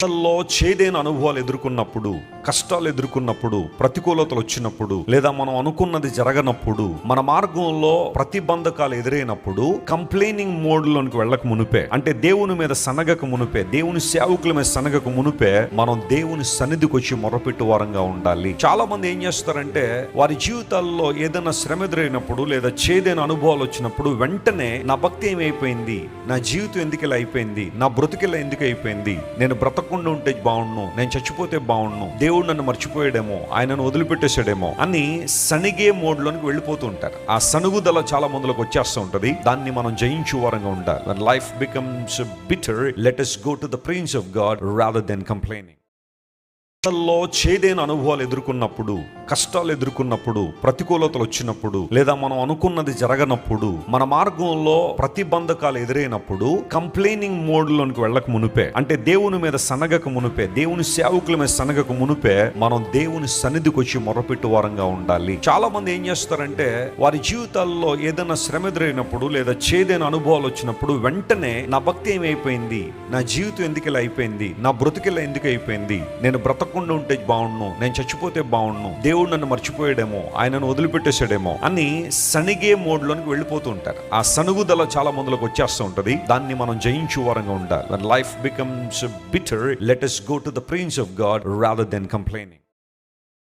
లో చేదైన అనుభవాలు ఎదుర్కొన్నప్పుడు, కష్టాలు ఎదుర్కొన్నప్పుడు, ప్రతికూలతలు వచ్చినప్పుడు, లేదా మనం అనుకున్నది జరగనప్పుడు, మన మార్గంలో ప్రతిబంధకాలు ఎదురైనప్పుడు కంప్లైనింగ్ మోడ్ లోనికి వెళ్ళక మునిపే, అంటే దేవుని మీద సనగక మునిపే, దేవుని సేవకుల మీద సనగక మునిపే మనం దేవుని సన్నిధికి వచ్చి మొరపెట్టు వారంగా ఉండాలి. చాలా మంది ఏం చేస్తారంటే వారి జీవితాల్లో ఏదైనా శ్రమ ఎదురైనప్పుడు లేదా చేదైన అనుభవాలు వచ్చినప్పుడు వెంటనే నా భక్తి ఏమైపోయింది, నా జీవితం ఎందుకు ఇలా అయిపోయింది, నా బ్రతుకిలా ఎందుకు అయిపోయింది, నేను బ్రతకుండా ఉంటే బాగుండు, నేను చచ్చిపోతే బాగుండు, దేవుడు నన్ను మర్చిపోయాడేమో, ఆయనను వదిలిపెట్టేశాడేమో అని సనిగే మోడ్ లోనికి వెళ్ళిపోతూ ఉంటారు. ఆ సనుగుదల చాలా మందిలోకి వచ్చేస్తూ ఉంటది. దాన్ని మనం జయించు వారంగా ఉండాలి. When life becomes bitter, let us go to the presence of God rather than complaining. లో చేదైన అనుభవాలు ఎదుర్కొన్నప్పుడు, కష్టాలు ఎదుర్కొన్నప్పుడు, ప్రతికూలతలు వచ్చినప్పుడు, లేదా మనం అనుకున్నది జరగనప్పుడు, మన మార్గంలో ప్రతిబంధకాలు ఎదురైనప్పుడు కంప్లైనింగ్ మోడ్ లోనికి వెళ్ళక మునిపే, అంటే దేవుని మీద సనగక మునిపే, దేవుని సేవకుల మీద సనగక మునిపే మనం దేవుని సన్నిధికి వచ్చి మొరపెట్టు వారంగా ఉండాలి. చాలా మంది ఏం చేస్తారంటే వారి జీవితాల్లో ఏదైనా శ్రమ ఎదురైనప్పుడు లేదా చేదైన అనుభవాలు వచ్చినప్పుడు వెంటనే నా భక్తి ఏమైపోయింది, నా జీవితం ఎందుకు ఇలా అయిపోయింది, నా బ్రతుకిలా ఎందుకు అయిపోయింది, నేను బ్రతకుండా ఉంటే బాగుండు, నేను చచ్చిపోతే బాగుండు, దేవుడు నన్ను మర్చిపోయాడేమో, ఆయనను వదిలిపెట్టేశాడేమో అని సనిగే మోడ్ లోనికి వెళ్ళిపోతూ ఉంటారు. ఆ సనుగుదల చాలా మందిలోకి వచ్చేస్తూ ఉంటది. దాన్ని మనం జయించు వారంగా ఉండాలి. When life becomes bitter, let us go to the presence of God rather than complaining.